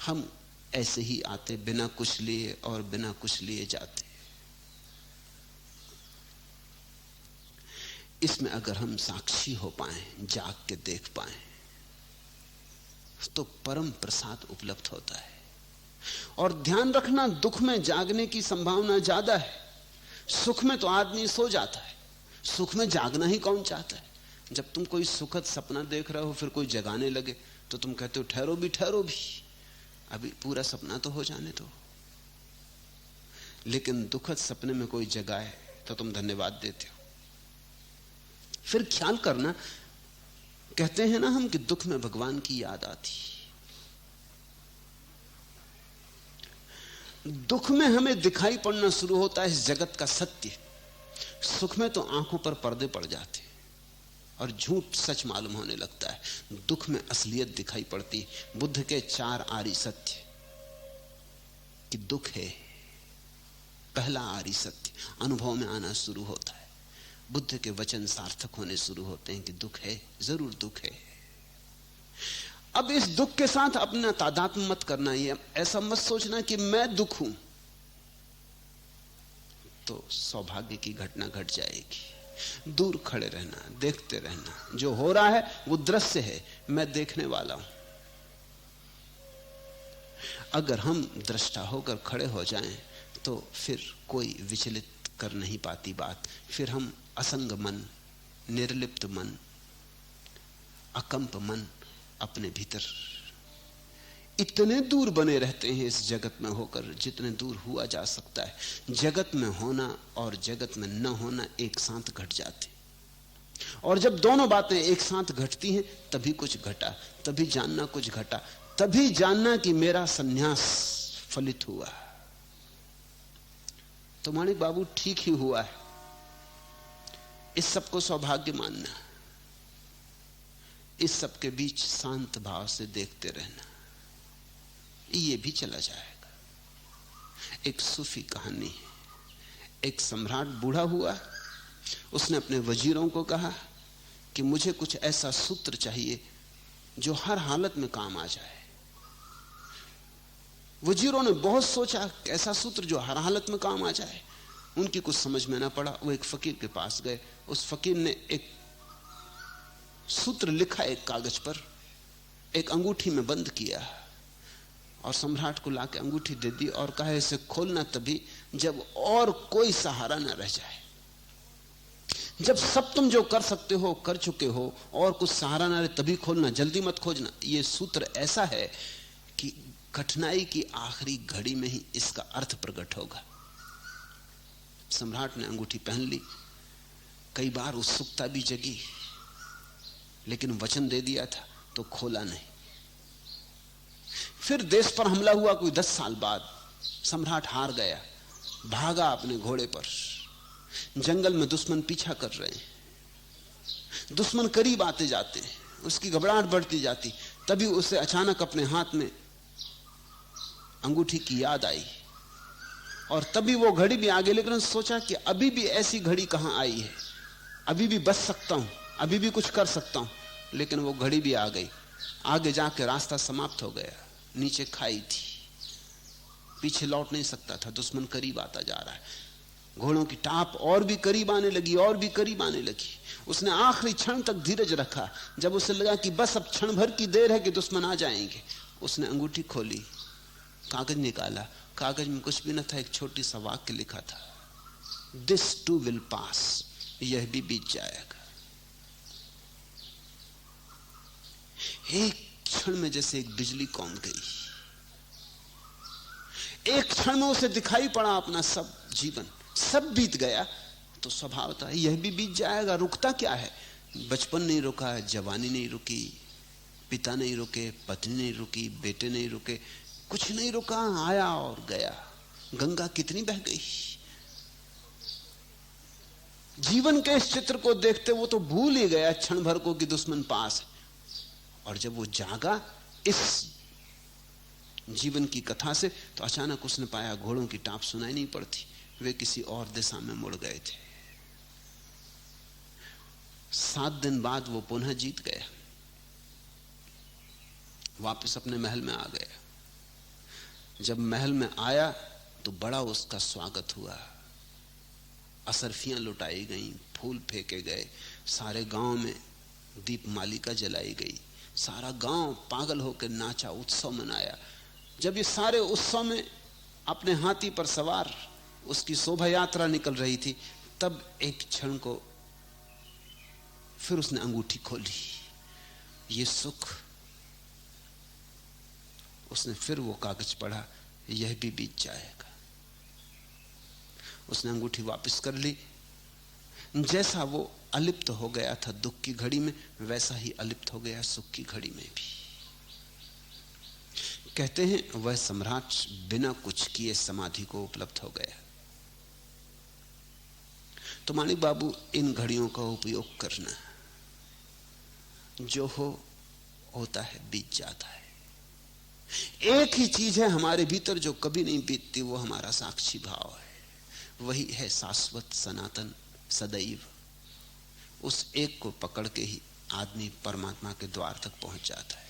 हम ऐसे ही आते, बिना कुछ लिए और बिना कुछ लिए जाते। इसमें अगर हम साक्षी हो पाए, जाग के देख पाए, तो परम प्रसाद उपलब्ध होता है। और ध्यान रखना, दुख में जागने की संभावना ज्यादा है। सुख में तो आदमी सो जाता है, सुख में जागना ही कौन चाहता है। जब तुम कोई सुखद सपना देख रहे हो, फिर कोई जगाने लगे तो तुम कहते हो ठहरो भी, अभी पूरा सपना तो हो जाने दो। लेकिन दुखद सपने में कोई जगाए तो तुम धन्यवाद देते हो। फिर ख्याल करना, कहते हैं ना हम कि दुख में भगवान की याद आती। दुख में हमें दिखाई पड़ना शुरू होता है इस जगत का सत्य। सुख में तो आंखों पर पर्दे पड़ जाते और झूठ सच मालूम होने लगता है। दुख में असलियत दिखाई पड़ती। बुद्ध के 4 आर्य सत्य कि दुख है, पहला आर्य सत्य अनुभव में आना शुरू होता है। बुद्ध के वचन सार्थक होने शुरू होते हैं कि दुख है, जरूर दुख है। अब इस दुख के साथ अपना तादात्म्य मत करना। ये ऐसा मत सोचना कि मैं दुख हूं, तो सौभाग्य की घटना घट जाएगी। दूर खड़े रहना, देखते रहना। जो हो रहा है वो दृश्य है, मैं देखने वाला हूं। अगर हम दृष्टा होकर खड़े हो जाएं तो फिर कोई विचलित कर नहीं पाती बात। फिर हम असंग मन, निर्लिप्त मन, अकंप मन अपने भीतर इतने दूर बने रहते हैं इस जगत में होकर जितने दूर हुआ जा सकता है। जगत में होना और जगत में न होना एक साथ घट जाते, और जब दोनों बातें एक साथ घटती हैं तभी कुछ घटा, तभी जानना कुछ घटा, तभी जानना कि मेरा संन्यास फलित हुआ। तो माणिक बाबू ठीक ही हुआ है। इस सबको सौभाग्य मानना, इस सब के बीच शांत भाव से देखते रहना, ये भी चला जाएगा। एक सूफी कहानी है। एक सम्राट बूढ़ा हुआ, उसने अपने वजीरों को कहा कि मुझे कुछ ऐसा सूत्र चाहिए जो हर हालत में काम आ जाए। वजीरों ने बहुत सोचा, ऐसा सूत्र जो हर हालत में काम आ जाए। उनकी कुछ समझ में ना पड़ा। वो एक फकीर के पास गए। उस फकीर ने एक सूत्र लिखा एक कागज पर, एक अंगूठी में बंद किया और सम्राट को लाके अंगूठी दे दी और कहा इसे खोलना तभी जब और कोई सहारा ना रह जाए। जब सब तुम जो कर सकते हो कर चुके हो और कुछ सहारा ना रहे तभी खोलना, जल्दी मत खोजना। ये सूत्र ऐसा है कि कठिनाई की आखिरी घड़ी में ही इसका अर्थ प्रकट होगा। सम्राट ने अंगूठी पहन ली। कई बार उत्सुकता भी जगी, लेकिन वचन दे दिया था तो खोला नहीं। फिर देश पर हमला हुआ कोई 10 साल बाद। सम्राट हार गया, भागा अपने घोड़े पर। जंगल में दुश्मन पीछा कर रहे हैं, दुश्मन करीब आते जाते, उसकी घबराहट बढ़ती जाती। तभी उसे अचानक अपने हाथ में अंगूठी की याद आई और तभी वो घड़ी भी आ गई। लेकिन सोचा कि अभी भी ऐसी घड़ी कहां आई है, अभी भी बच सकता हूं, अभी भी कुछ कर सकता हूं। लेकिन वो घड़ी भी आ गई। आगे जाके रास्ता समाप्त हो गया, नीचे खाई थी, पीछे लौट नहीं सकता था। दुश्मन करीब आता जा रहा है। घोड़ों की टाप और भी करीब आने लगी, और भी करीब आने लगी। उसने आखिरी क्षण तक धीरज रखा। जब उसे लगा कि बस अब क्षण भर की देर है कि दुश्मन आ जाएंगे, उसने अंगूठी खोली, कागज निकाला। कागज में कुछ भी न था, एक छोटी सा वाक्य लिखा था, दिस टू विल पास, यह भी बीत जाएगा। एक क्षण में जैसे एक बिजली कौंध गई। एक क्षण में उसे दिखाई पड़ा अपना सब जीवन, सब बीत गया। तो स्वभाव था यह भी बीत जाएगा, रुकता क्या है। बचपन नहीं रुका, जवानी नहीं रुकी, पिता नहीं रुके, पत्नी नहीं रुकी, बेटे नहीं रुके, कुछ नहीं रुका, आया और गया। गंगा कितनी बह गई। जीवन के इस चित्र को देखते वो तो भूल ही गया क्षण भर को कि दुश्मन पास है। और जब वो जागा इस जीवन की कथा से, तो अचानक उसने पाया घोड़ों की टाप सुनाई नहीं पड़ती, वे किसी और दिशा में मुड़ गए थे। 7 दिन बाद वो पुनः जीत गया, वापस अपने महल में आ गया। जब महल में आया तो बड़ा उसका स्वागत हुआ, असरफियां लुटाई गईं, फूल फेंके गए, सारे गांव में दीपमालिका जलाई गई, सारा गांव पागल होकर नाचा, उत्सव मनाया। जब ये सारे उत्सव में अपने हाथी पर सवार उसकी शोभा यात्रा निकल रही थी, तब एक क्षण को फिर उसने अंगूठी खोली। ये सुख, उसने फिर वो कागज पढ़ा, यह भी बीत जाएगा। उसने अंगूठी वापस कर ली। जैसा वो अलिप्त हो गया था दुख की घड़ी में, वैसा ही अलिप्त हो गया सुख की घड़ी में भी। कहते हैं वह सम्राट बिना कुछ किए समाधि को उपलब्ध हो गया। तो मानिक बाबू, इन घड़ियों का उपयोग करना, जो होता है बीत जाता है। एक ही चीज है हमारे भीतर जो कभी नहीं बीतती, वो हमारा साक्षी भाव है। वही है शाश्वत, सनातन, सदैव। उस एक को पकड़ के ही आदमी परमात्मा के द्वार तक पहुंच जाता है।